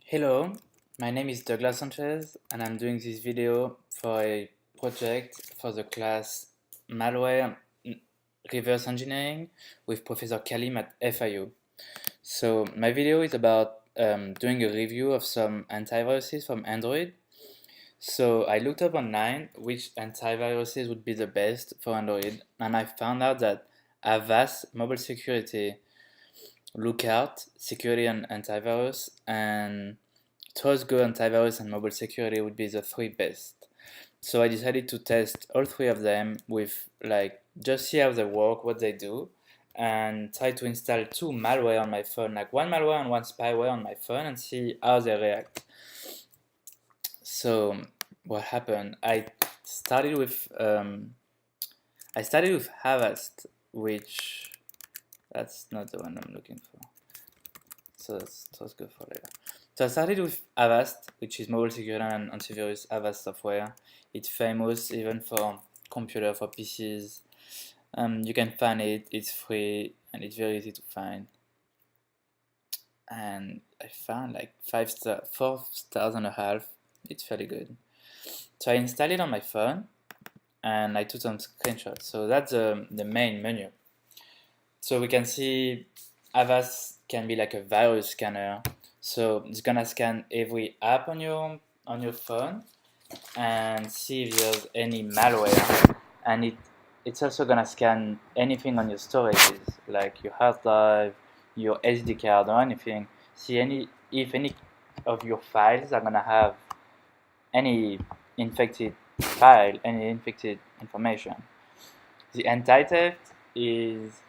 Hello, my name is Douglas Sanchez and I'm doing this video for a project for the class Malware Reverse Engineering with Professor Kaleem at FIU. So my video is about doing a review of some antiviruses from Android. So I looked up online which antiviruses would be the best for Android, and I found out that Avast Mobile Security, Lookout Security and Antivirus, and TrustGo Antivirus and Mobile Security would be the three best. So I decided to test all three of them with just see how they work, what they do, and try to install two malware on my phone, like one malware and one spyware on my phone, and see how they react. So what happened? I started with Avast, which that's not the one I'm looking for. So let's go for later. So I started with Avast, which is mobile security and antivirus Avast software. It's famous even for computer, for PCs. You can find it, it's free, and it's very easy to find. And I found like 4.5 stars. It's fairly good. So I installed it on my phone, and I took some screenshots. So that's the main menu. So we can see Avast can be like a virus scanner. So it's gonna scan every app on your phone and see if there's any malware, and it's also gonna scan anything on your storages, like your hard drive, your SD card, or anything. See if any of your files are gonna have any infected file, any infected information. The anti-theft is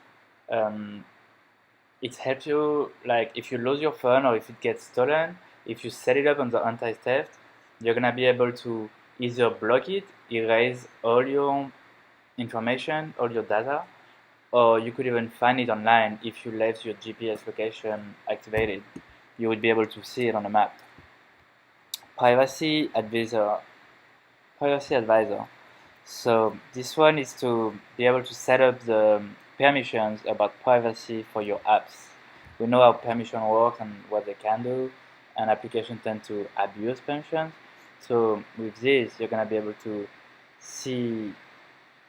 it helps you, like if you lose your phone or if it gets stolen, if you set it up on the anti-theft, you're gonna be able to either block it, erase all your information, all your data, or you could even find it online. If you left your GPS location activated, you would be able to see it on a map. Privacy advisor. So this one is to be able to set up the permissions about privacy for your apps. We know how permission works and what they can do, and applications tend to abuse permissions. So with this, you're going to be able to see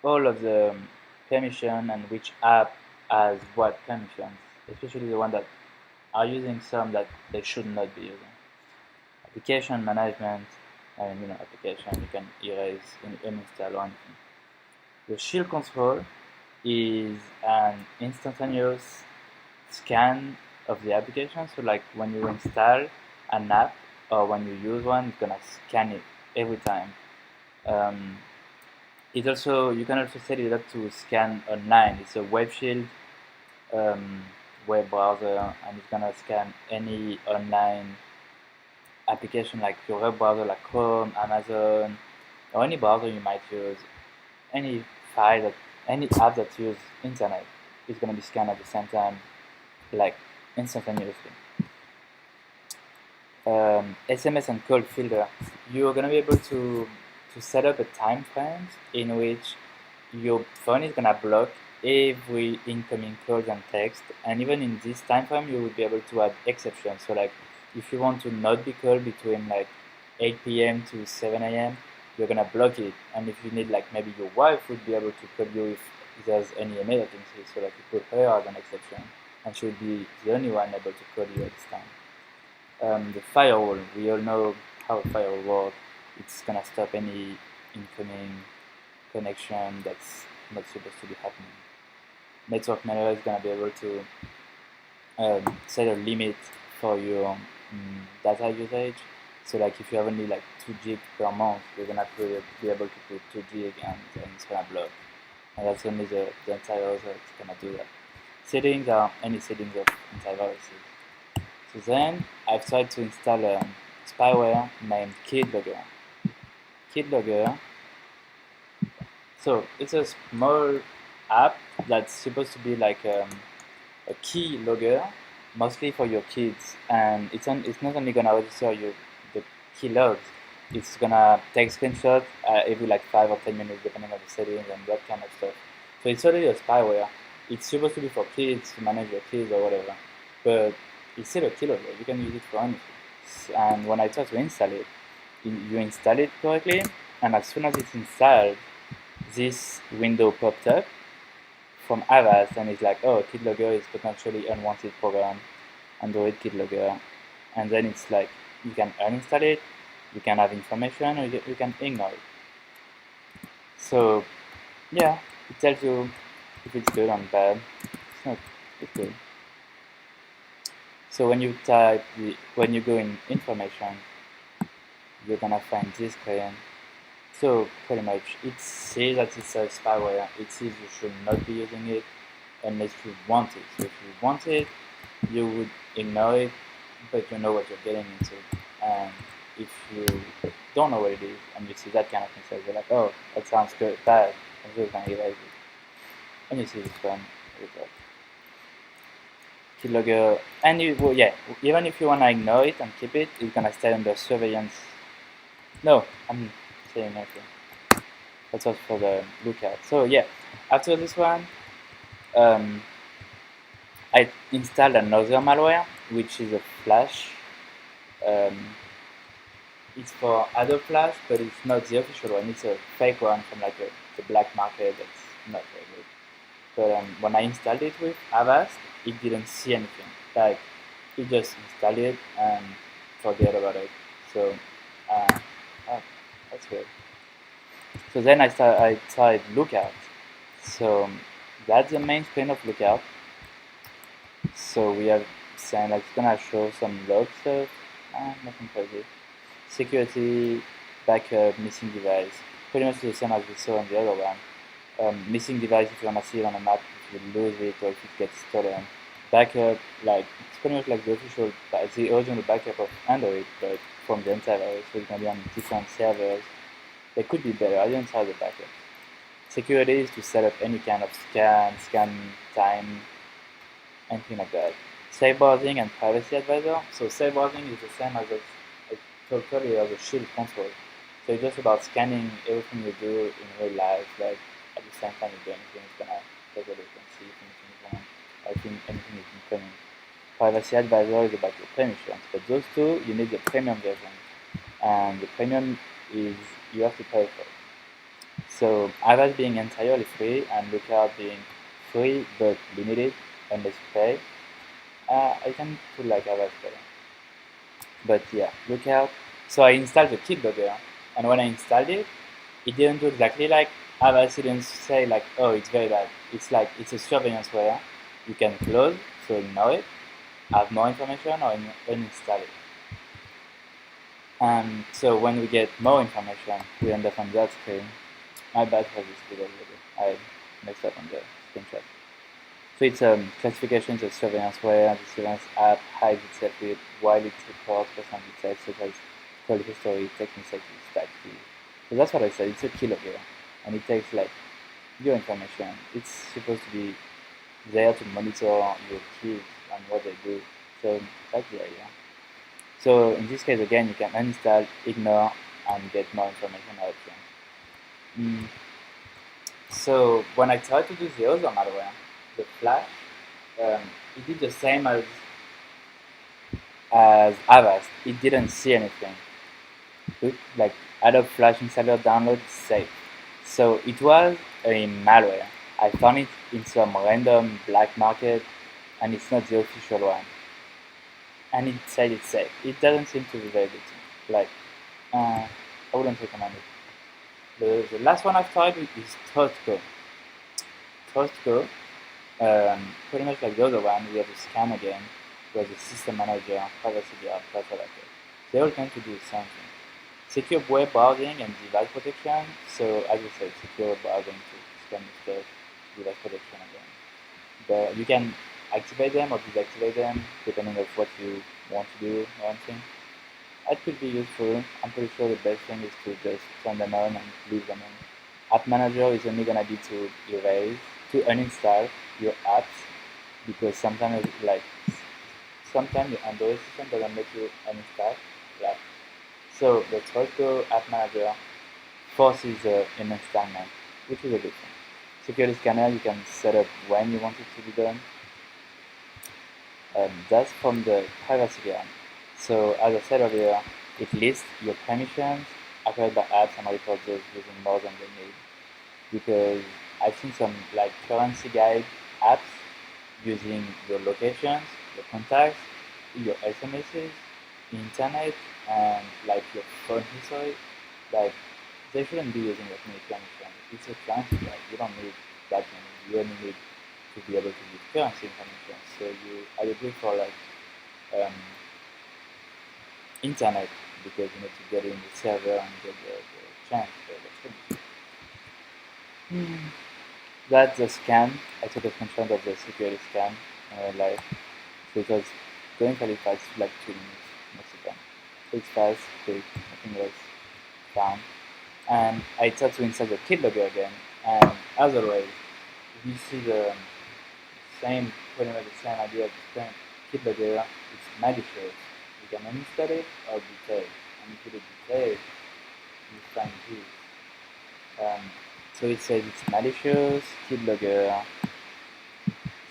all of the permission and which app has what permissions, especially the ones that are using some that they should not be using. Application management, application you can erase, uninstall or anything. The shield control is an instantaneous scan of the application. So like when you install an app or when you use one, it's gonna scan it every time. You can also set it up to scan online. It's a web shield web browser, and it's gonna scan any online application like your web browser, like Chrome, Amazon, or any browser you might use. Any app that uses internet is going to be scanned at the same time, like instantaneously. SMS and call filter. You're going to be able to set up a time frame in which your phone is going to block every incoming calls and text, and even in this time frame you will be able to add exceptions. So like if you want to not be called between like 8 p.m. to 7 a.m., you're gonna block it. And if you need, like maybe your wife would be able to call you if there's any emergency, so like you put her as an exception, and she would be the only one able to call you at this time. The firewall, we all know how a firewall works. It's gonna stop any incoming connection that's not supposed to be happening. Network manager is gonna be able to set a limit for your data usage. So like if you have only like 2 gig per month, you're gonna be able to put 2 gig and it's gonna block. And that's only the antivirus that's gonna do that. Settings are any settings of antiviruses. So then I've tried to install a spyware named KidLogger. KidLogger. So it's a small app that's supposed to be like a key logger, mostly for your kids, and it's not only gonna register the key logs, it's gonna take screenshots every like 5 or 10 minutes depending on the settings and that kind of stuff. So it's already a spyware. It's supposed to be for kids, to manage your kids or whatever, but it's still a key logger. You can use it for anything. And when I try to install it, you install it correctly, and as soon as it's installed, this window popped up from Avast, and it's like, oh, keylogger is potentially unwanted program, Android keylogger, and then it's like you can uninstall it, you can have information, or you can ignore it. So yeah, it tells you if it's good or bad. It's good. So when you when you go in information, you're gonna find this screen. So pretty much it says that it's a spyware. It says you should not be using it unless you want it. So if you want it, you would ignore it, but you know what you're getting into. And if you don't know what it is and you see that kind of message, you're like, oh, that sounds good, bad, I'm just gonna erase it. And you see this one, keylogger, and well, yeah, even if you wanna ignore it and keep it, it's gonna stay under surveillance. No, I'm saying anything. That's all for the lookout. So yeah, after this one, um, I installed another malware, which is a Flash. Um, it's for Adobe Flash, but it's not the official one. It's a fake one from like the black market that's not very good. But when I installed it with Avast, it didn't see anything. Like, it just installed it and forget about it. So, uh, that's good. So then I tried Lookout. So that's the main screen of Lookout. So we have saying like it's gonna show some log stuff, nothing crazy. Security, backup, missing device. Pretty much the same as we saw on the other one. Missing device if you wanna see it on a map, if you lose it or if it gets stolen. Backup, like it's pretty much like the official, it's the original backup of Android, but from the Antivirus. So it's gonna be on different servers. They could be better. I didn't try the backup. Security is to set up any kind of scan time, anything like that. Safe browsing and privacy advisor. So safe browsing is the same as totally as a shield control. So it's just about scanning everything you do in real life, like at the same time you do anything, it's gonna take a look and see if anything is wrong, or if anything is incoming. Privacy advisor is about your permissions, but those two you need the premium version, and the premium is you have to pay for it. So Avast being entirely free and Lookout being free but limited unless you pay, I can put like Avast better. But yeah, Lookout. So I installed the keylogger, and when I installed it, it didn't do exactly like Avast. It didn't say like, oh, it's very bad. It's like it's a surveillance where you can close, so ignore it, have more information, or uninstall it. And so when we get more information, we end up on that screen. My bad for this video. I messed up on the screenshot. So it's classifications of surveillance where the surveillance app hides itself with while it records personal details such as call history, text messages, type key. So that's what I said. It's a keylogger, and it takes like your information. It's supposed to be there to monitor your kids and what they do. So that's the idea. So in this case, again, you can uninstall, ignore, and get more information out of it. So when I tried to do the other malware, the Flash, it did the same as Avast. It didn't see anything. Like Adobe Flash installer download is safe. So it was a malware. I found it in some random black market, and it's not the official one. And it said it's safe. It doesn't seem to be very good to me. Like, I wouldn't recommend it. The last one I've tried is Trustco. Trustco, pretty much like the other one, we have a scan again, we have the system manager, privacy guard, password access. They all tend to do the same thing. Secure web browsing and device protection. So as you said, secure web browsing to scan the stuff, device protection again. But you can activate them or deactivate them depending on what you want to do or anything. That could be useful. I'm pretty sure the best thing is to just turn them on and leave them on. App Manager is only gonna be to erase, to uninstall your apps, because sometimes your Android system doesn't let you uninstall the app. So the Trustco App Manager forces an installment, which is a good thing. Security scanner, you can set up when you want it to be done. That's from the privacy guard. So as I said earlier, it lists your permissions acquired by apps and reports those using more than they need. Because I've seen some like currency guide apps using your locations, your contacts, your SMSs, internet, and like your phone history. Like they shouldn't be using that many permissions. It's a currency guide. You don't need that many. You only need to be able to use currency information. So I agree for like um, internet because you need to get in the server and get the change for the thing. That's a scam. I took a screenshot of the security scam in real life. So it was going fairly fast, like 2 minutes most of the time. So it's fast, quick, nothing was found. And I tried to insert the keylogger again. And as always, you see the same, pretty much the same idea of the same keylogger. It's malicious. You can uninstall it or delete. And if you do delete, you find this. Um, so it says it's malicious, keylogger.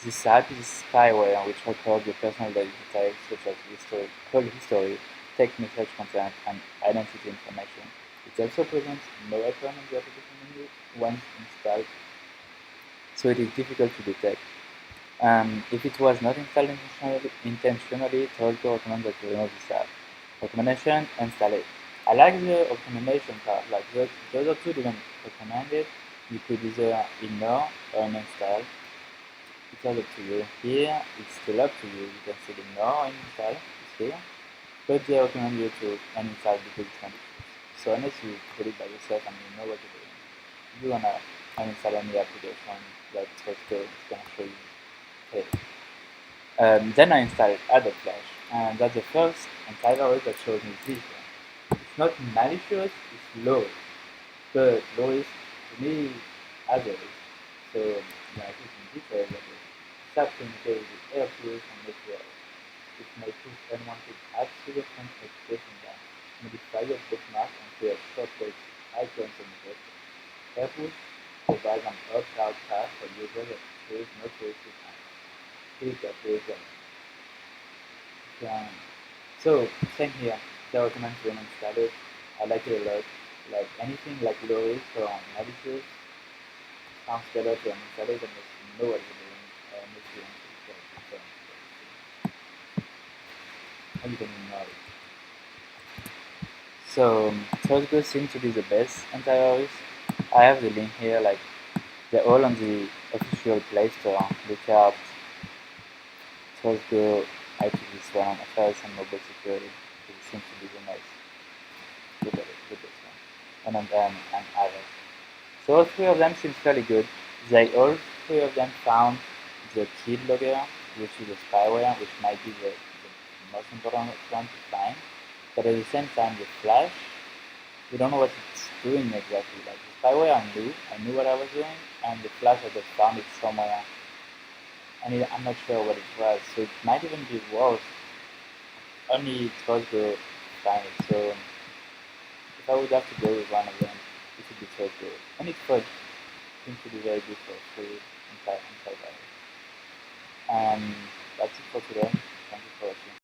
This app is spyware which records your personal data such as history, call history, text message content, and identity information. It also presents no icon on the application menu once installed, so it is difficult to detect. If it was not installed intentionally, Torgo recommends that you remove this app. Recommendation, install it. I like the recommendation part, like the other two didn't recommend it. You could either ignore or uninstall. It's all up to you. Here, it's still up to you. You can still ignore or uninstall. It's here. But they recommend you to uninstall because it's malicious. So unless you put it by yourself and you know what you're doing, you wanna uninstall any application that Tosco is gonna show you. Hey. Then I installed Add Flash, and that's the first antivirus that shows me this one. It's not malicious, it's low, but low risk to me as a risk. So like it's in detail, but start communicating with airflows and network. It may push unwanted apps to the front notification bar, modify your bookmark and create shortcuts icons on the desktop. Airflows provides an opt-out path for users that choose not to receive apps. Click approve them. So same here. They recommend to uninstall it. I like it a lot. Like anything like low risk or malicious sounds better to uninstall it unless you know what you're doing unless you want to install it. And you can ignore it. So Tosgo seems to be the best antivirus. I have the link here, like they're all on the official Play Store. Look out Tosgo, I took this one, Antivirus and Mobile Security. It seems to be the most good this one. And others. So all three of them seem fairly good. They all three of them found the keylogger, which is a spyware, which might be the most important one to find. But at the same time, the flash, we don't know what it's doing exactly. Like the spyware, I knew what I was doing, and the flash, I just found it somewhere, and I'm not sure what it was. So it might even be worse. Only it was the find it. So if I would have to go with one of them, it would be Tosgo. And it's good. Seems to be very good for free antivirus. That's it for today. Thank you for watching.